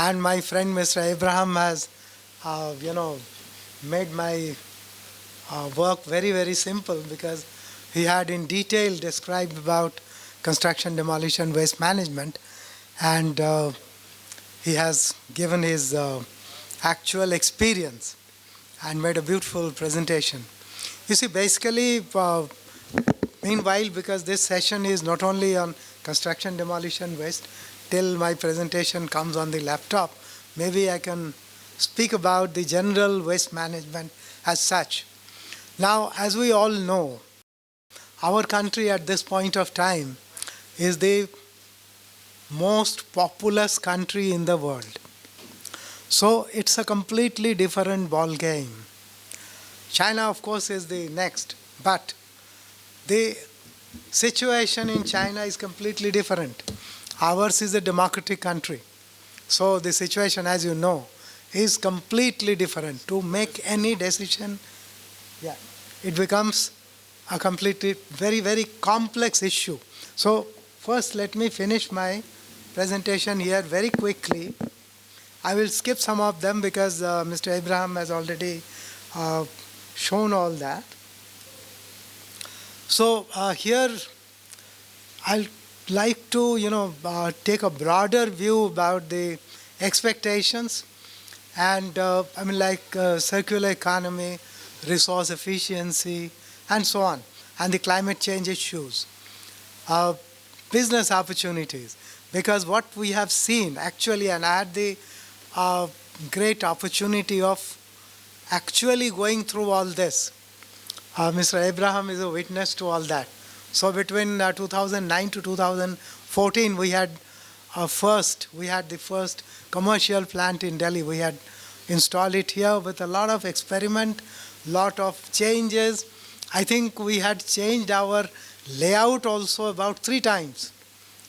And my friend Mr. Abraham has, made my work very, very simple, because he had in detail described about construction, demolition, waste management, and he has given his actual experience and made a beautiful presentation. You see, basically, meanwhile, because this session is not only on construction, demolition, waste, till my presentation comes on the laptop, maybe I can speak about the general waste management as such. Now, as we all know, our country at this point of time is the most populous country in the world. So it's a completely different ball game. China, of course, is the next, but the situation in China is completely different. Ours is a democratic country. So the situation, as you know, is completely different. To make any decision, it becomes a completely very, very complex issue. So first, let me finish my presentation here very quickly. I will skip some of them because Mr. Abraham has already shown all that. So here I'll like to take a broader view about the expectations, and circular economy, resource efficiency, and so on, and the climate change issues, business opportunities, because what we have seen actually, and I had the great opportunity of actually going through all this. Mr. Abraham is a witness to all that. So between 2009 to 2014, we had the first commercial plant in Delhi. We had installed it here with a lot of experiment, lot of changes. I think we had changed our layout also about 3 times.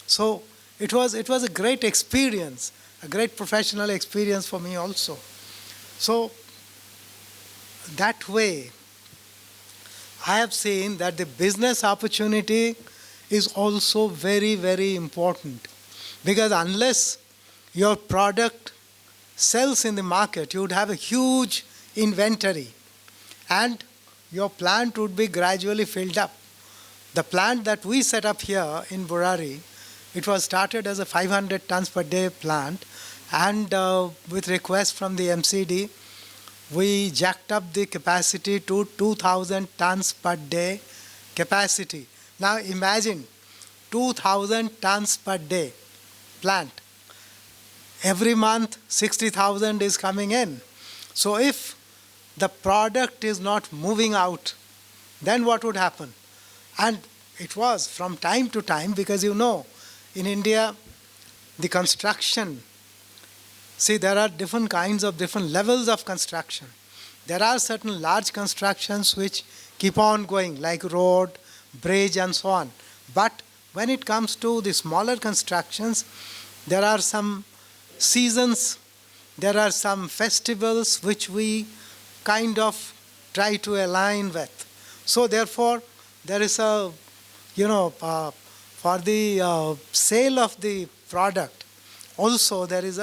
So it was a great experience, a great professional experience for me also. So that way, I have seen that the business opportunity is also very, very important, because unless your product sells in the market, you would have a huge inventory and your plant would be gradually filled up. The plant that we set up here in Burari, it was started as a 500 tons per day plant, and with request from the MCD, we jacked up the capacity to 2,000 tons per day capacity. Now imagine 2,000 tons per day plant. Every month 60,000 is coming in. So if the product is not moving out, then what would happen? And it was from time to time, because in India, the construction, see, there are different levels of construction. There are certain large constructions which keep on going, like road, bridge, and so on. But when it comes to the smaller constructions, there are some seasons, there are some festivals which we kind of try to align with. So therefore, there is for the sale of the product, also there is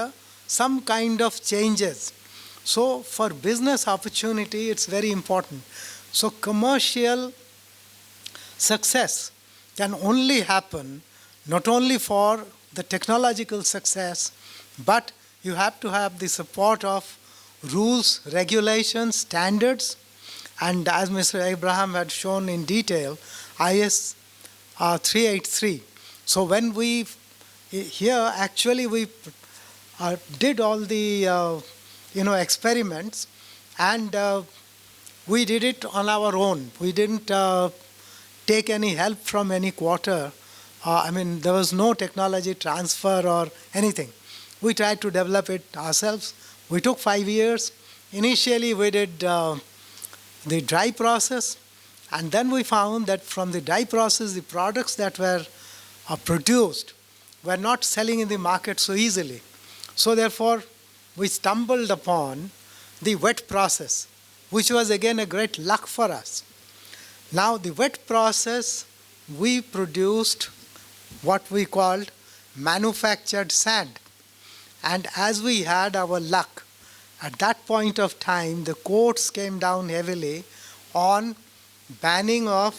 some kind of changes. So for business opportunity, it's very important. So commercial success can only happen not only for the technological success, but you have to have the support of rules, regulations, standards, and as Mr. Abraham had shown in detail, IS 383. So when we did all the experiments, and we did it on our own. We didn't take any help from any quarter. There was no technology transfer or anything. We tried to develop it ourselves. We took 5 years. Initially, we did the dry process, and then we found that from the dry process, the products that were produced were not selling in the market so easily. So therefore, we stumbled upon the wet process, which was again a great luck for us. Now, the wet process, we produced what we called manufactured sand. And as we had our luck, at that point of time, the courts came down heavily on banning of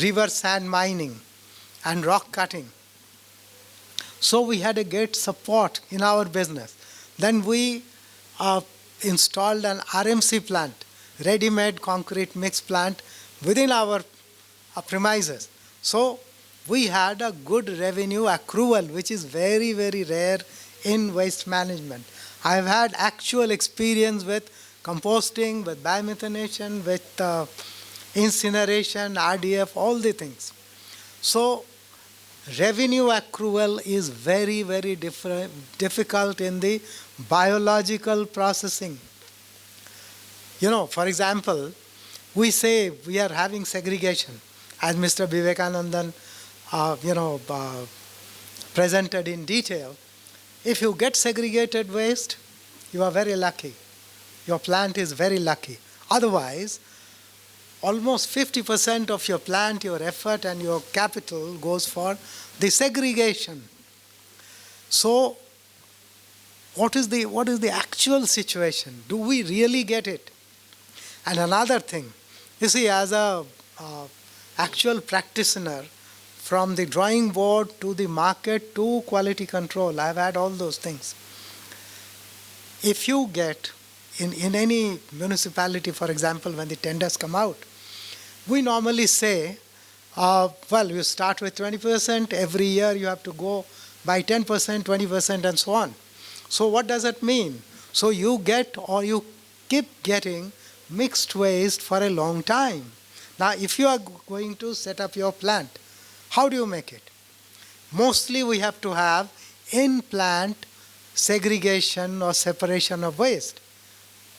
river sand mining and rock cutting. So we had a great support in our business. Then we installed an RMC plant, ready-made concrete mix plant, within our premises. So we had a good revenue accrual, which is very, very rare in waste management. I've had actual experience with composting, with biomethanation, with incineration, RDF, all the things. So revenue accrual is very, very difficult in the biological processing. For example, we say we are having segregation, as Mr. Vivekanandan, presented in detail. If you get segregated waste, you are very lucky. Your plant is very lucky. Otherwise, almost 50% of your plant, your effort, and your capital goes for the segregation. So, what is the actual situation? Do we really get it? And another thing, you see, as a actual practitioner, from the drawing board to the market to quality control, I've had all those things. If you get, in any municipality, for example, when the tenders come out, we normally say, you start with 20%, every year you have to go by 10%, 20%, and so on. So what does it mean? So you get, or you keep getting, mixed waste for a long time. Now, if you are going to set up your plant, how do you make it? Mostly we have to have in-plant segregation or separation of waste.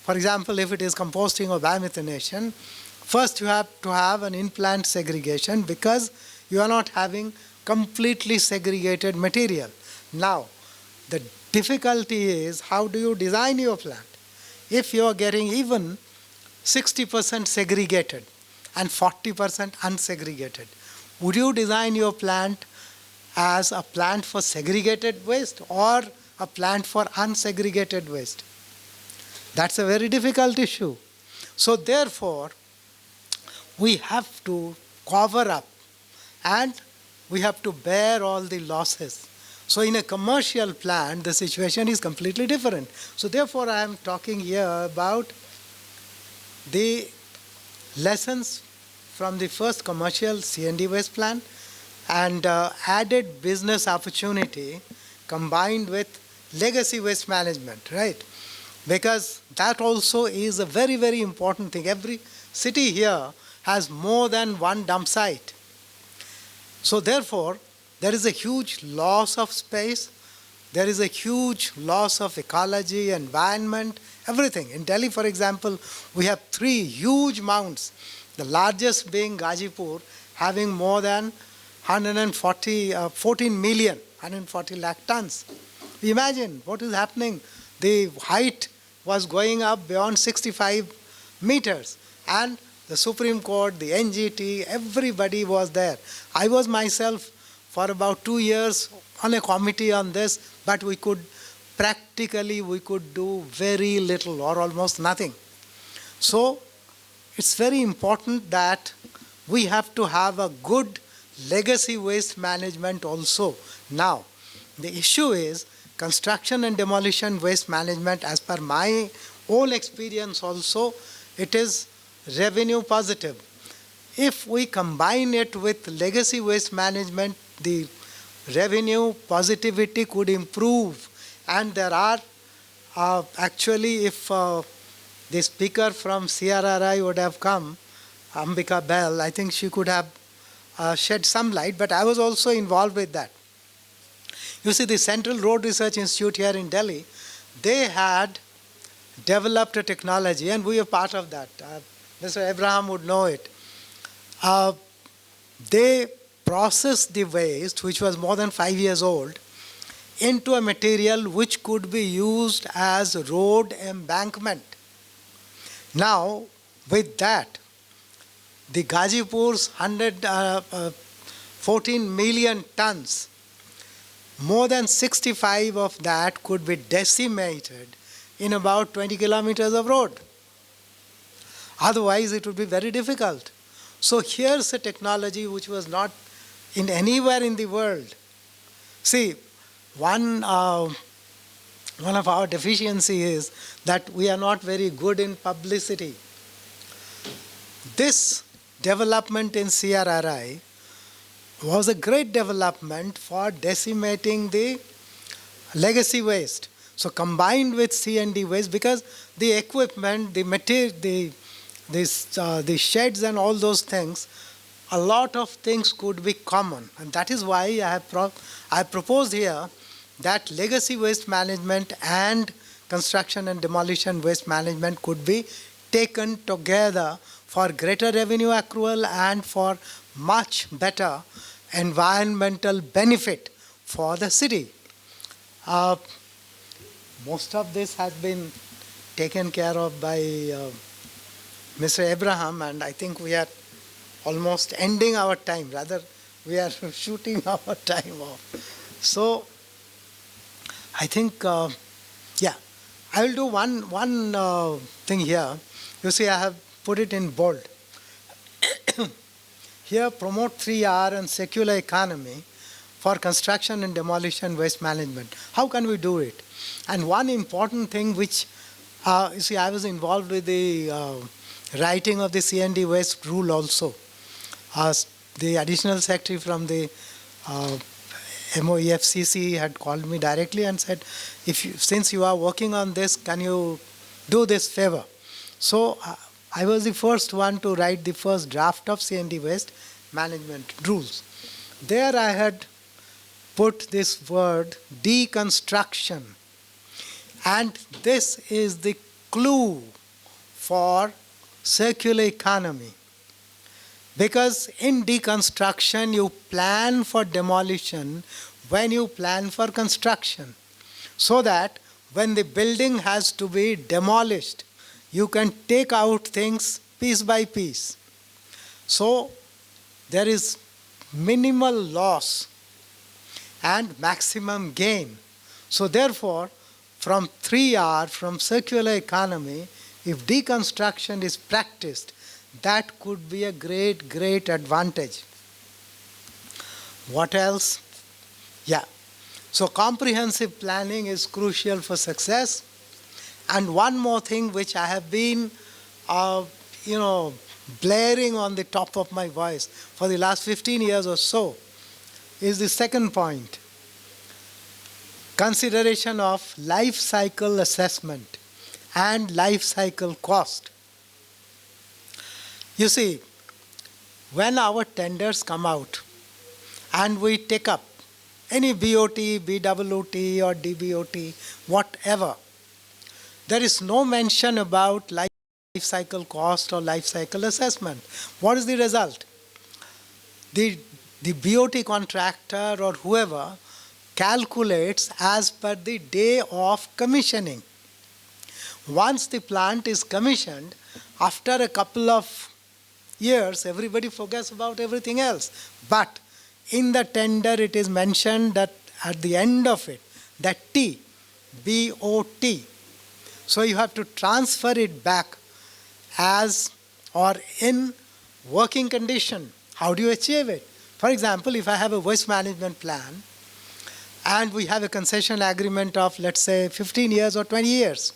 For example, if it is composting or biomethanation, first you have to have an in-plant segregation because you are not having completely segregated material. Now, the difficulty is, how do you design your plant? If you are getting even 60% segregated and 40% unsegregated, would you design your plant as a plant for segregated waste or a plant for unsegregated waste? That's a very difficult issue. So therefore, we have to cover up and we have to bear all the losses. So in a commercial plant, the situation is completely different. So therefore, I am talking here about the lessons from the first commercial C&D waste plant and added business opportunity combined with legacy waste management, right? Because that also is a very, very important thing. Every city here has more than one dump site. So therefore, there is a huge loss of space. There is a huge loss of ecology, environment, everything. In Delhi, for example, we have 3 huge mounds. The largest being Gazipur, having more than 140 lakh tons. Imagine what is happening. The height was going up beyond 65 meters. And the Supreme Court, the NGT, everybody was there. I was myself for about 2 years on a committee on this, but we could do very little or almost nothing. So it's very important that we have to have a good legacy waste management also. Now, the issue is construction and demolition waste management, as per my own experience also, it is revenue positive. If we combine it with legacy waste management, the revenue positivity could improve. And there are actually, if the speaker from CRRI would have come, Ambika Bell, I think she could have shed some light, but I was also involved with that. You see, the Central Road Research Institute here in Delhi, they had developed a technology, and we are part of that. Mr. Abraham would know it. They processed the waste, which was more than 5 years old, into a material which could be used as road embankment. Now, with that, the Gazipur's 14 million tons more than 65 of that could be decimated in about 20 kilometers of road. Otherwise, it would be very difficult. So here's a technology which was not in anywhere in the world. See, one of our deficiencies is that we are not very good in publicity. This development in CRRI was a great development for decimating the legacy waste. So combined with C&D waste, because the equipment, the material, the sheds and all those things, a lot of things could be common. And that is why I have proposed here that legacy waste management and construction and demolition waste management could be taken together for greater revenue accrual and for much better environmental benefit for the city. Most of this has been taken care of by Mr. Abraham, and I think we are almost ending our time. Rather, we are shooting our time off. So, I think, I will do one thing here. You see, I have put it in bold. Here, promote 3R and circular economy for construction and demolition waste management. How can we do it? And one important thing which, you see, I was involved with the writing of the C&D waste rule also. The additional secretary from the MOEFCC had called me directly and said, since you are working on this, can you do this favor? So I was the first one to write the first draft of C&D waste management rules. There I had put this word deconstruction, and this is the clue for circular economy. Because in deconstruction, you plan for demolition when you plan for construction, so that when the building has to be demolished, you can take out things piece by piece. So there is minimal loss and maximum gain. So therefore, from 3R, from circular economy, if deconstruction is practiced, that could be a great, great advantage. What else? Yeah. So comprehensive planning is crucial for success. And one more thing which I have been, blaring on the top of my voice for the last 15 years or so, is the second point. Consideration of life cycle assessment and life cycle cost. You see, when our tenders come out and we take up any BOT, BWT or DBOT, whatever, there is no mention about life cycle cost or life cycle assessment. What is the result? The BOT contractor or whoever calculates as per the day of commissioning. Once the plant is commissioned, after a couple of years, everybody forgets about everything else. But in the tender, it is mentioned that at the end of it, that T, BOT. So you have to transfer it back as or in working condition. How do you achieve it? For example, if I have a waste management plan and we have a concession agreement of, let's say, 15 years or 20 years,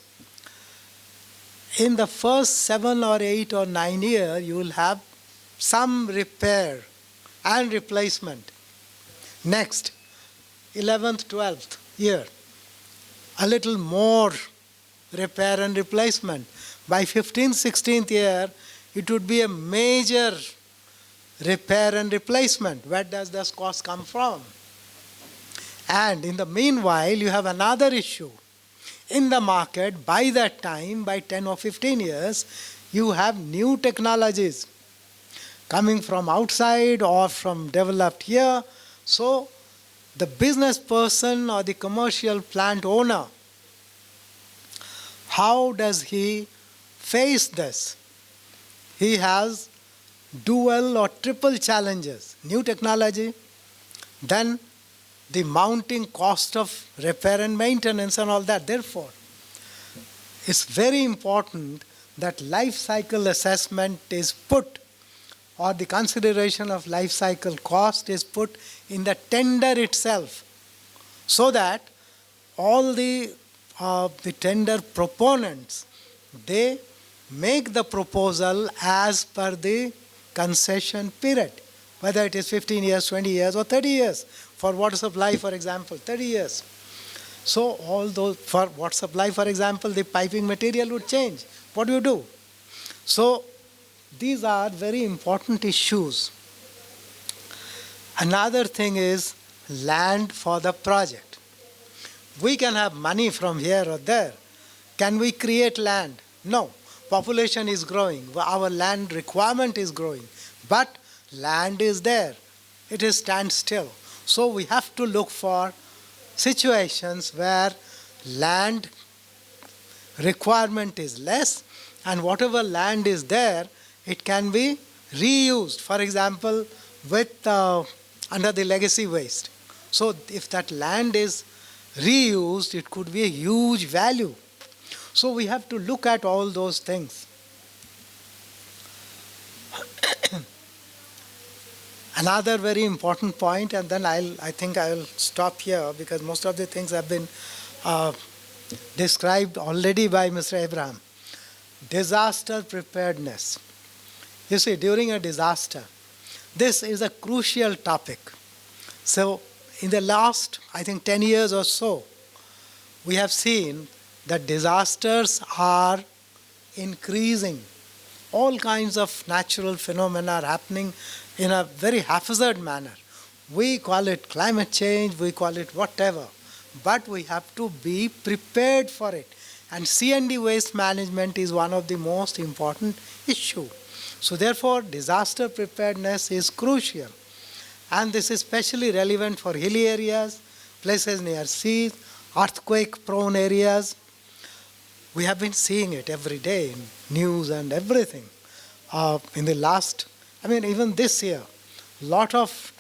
in the first 7 or 8 or 9 years, you will have some repair and replacement. Next, 11th, 12th year, a little more repair and replacement. By 15th, 16th year, it would be a major repair and replacement. Where does this cost come from? And in the meanwhile, you have another issue. In the market, by that time, by 10 or 15 years, you have new technologies coming from outside or from developed here. So the business person or the commercial plant owner, how does he face this? He has dual or triple challenges. New technology, then the mounting cost of repair and maintenance and all that. Therefore, it's very important that life cycle assessment is put, or the consideration of life cycle cost is put in the tender itself, so that all the tender proponents, they make the proposal as per the concession period, whether it is 15 years, 20 years, or 30 years. For water supply, for example, 30 years. So all those, for water supply, for example, the piping material would change. What do you do? So these are very important issues. Another thing is land for the project. We can have money from here or there. Can we create land? No. Population is growing. Our land requirement is growing. But land is there. It is standstill. So we have to look for situations where land requirement is less, and whatever land is there, it can be reused. For example, with under the legacy waste. So if that land is reused, it could be a huge value. So we have to look at all those things. Another very important point, and then I think I will stop here because most of the things have been described already by Mr. Abraham. Disaster preparedness. You see, during a disaster, this is a crucial topic. So in the last, I think, 10 years or so, we have seen that disasters are increasing. All kinds of natural phenomena are happening in a very haphazard manner. We call it climate change, we call it whatever, but we have to be prepared for it. And C&D waste management is one of the most important issues. So therefore, disaster preparedness is crucial. And this is especially relevant for hilly areas, places near seas, earthquake-prone areas. We have been seeing it every day in news and everything. In the last, even this year, a lot of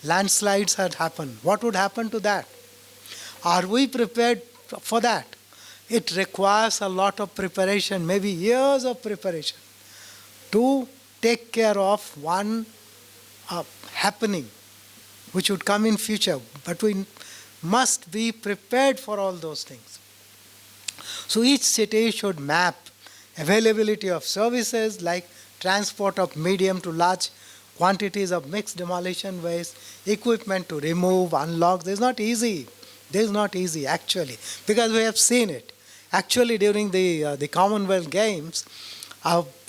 landslides had happened. What would happen to that? Are we prepared for that? It requires a lot of preparation, maybe years of preparation, to take care of one happening which would come in future. But we must be prepared for all those things. So each city should map availability of services like transport of medium to large quantities of mixed demolition waste, equipment to remove, unlock. This is not easy. This is not easy actually, because we have seen it. Actually, during the Commonwealth Games,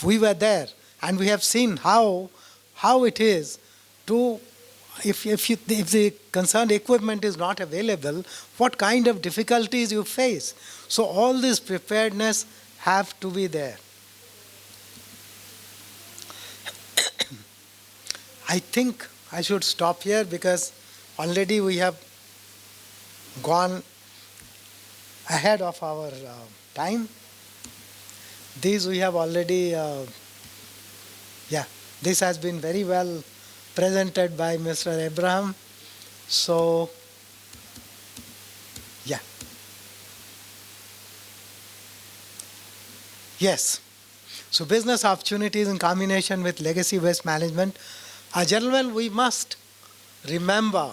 we were there, and we have seen how it is to, if the concerned equipment is not available, what kind of difficulties you face. So all this preparedness have to be there. I think I should stop here because already we have gone ahead of our time. These we have already, this has been very well presented by Mr. Abraham. So, yes. So business opportunities in combination with legacy waste management. Gentlemen, we must remember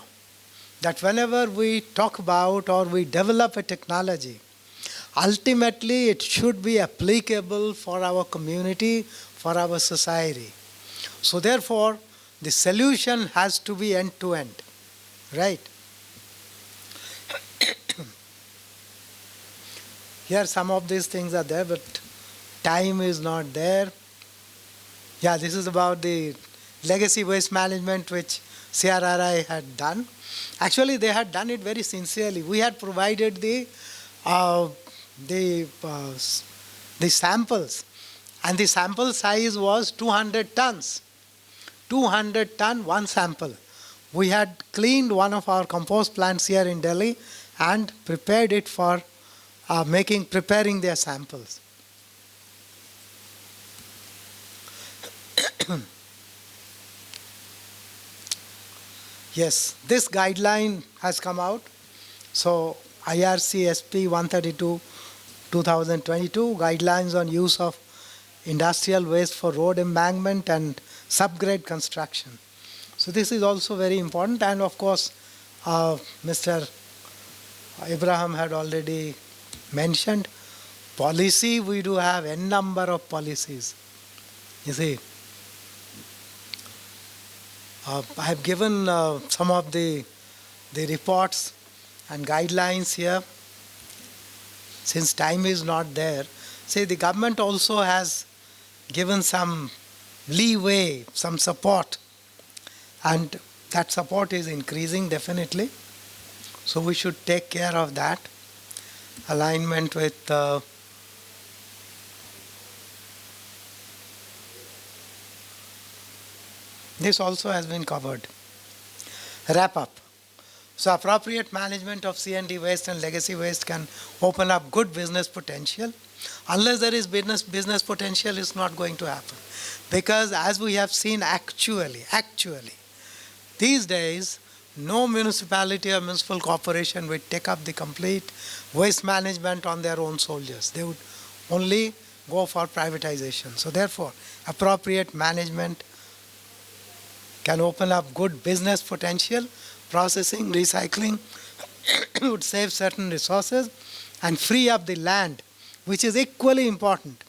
that whenever we talk about or we develop a technology, ultimately it should be applicable for our community, for our society. So therefore, the solution has to be end-to-end, right? Here some of these things are there, but time is not there. Yeah, this is about the legacy waste management which CRRI had done. Actually, they had done it very sincerely. We had provided the samples, and the sample size was 200 tons. 200 ton, one sample. We had cleaned one of our compost plants here in Delhi and prepared it for preparing their samples. Yes, this guideline has come out. So IRC SP 132 2022 guidelines on use of industrial waste for road embankment and subgrade construction. So this is also very important, and of course Mr. Abraham had already mentioned policy. We do have n number of policies. You see, I have given some of the reports and guidelines here. Since time is not there, say the government also has given some leeway, some support, and that support is increasing definitely. So we should take care of that. Alignment with this also has been covered. Wrap up. So appropriate management of C&D waste and legacy waste can open up good business potential. Unless there is business potential, it's not going to happen. Because as we have seen actually, these days, no municipality or municipal corporation would take up the complete waste management on their own shoulders. They would only go for privatization. So therefore, appropriate management can open up good business potential. Processing, recycling would save certain resources and free up the land, which is equally important.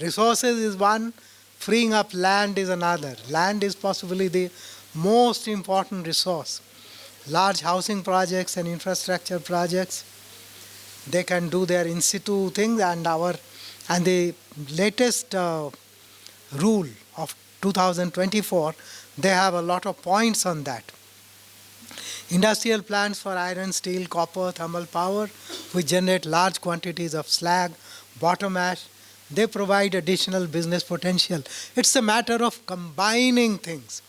Resources is one, freeing up land is another. Land is possibly the most important resource. Large housing projects and infrastructure projects, they can do their in situ things, and the latest rule of 2024, they have a lot of points on that. Industrial plants for iron, steel, copper, thermal power, which generate large quantities of slag, bottom ash, they provide additional business potential. It's a matter of combining things.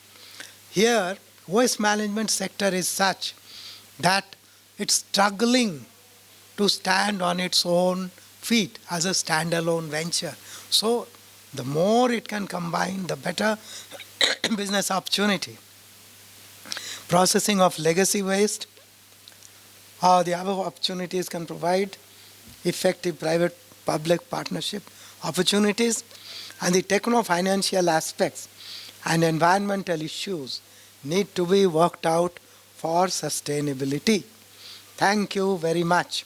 Here, waste management sector is such that it's struggling to stand on its own feet as a standalone venture. So the more it can combine, the better business opportunity. Processing of legacy waste, the above opportunities can provide effective private-public partnership opportunities, and the techno-financial aspects and environmental issues need to be worked out for sustainability. Thank you very much.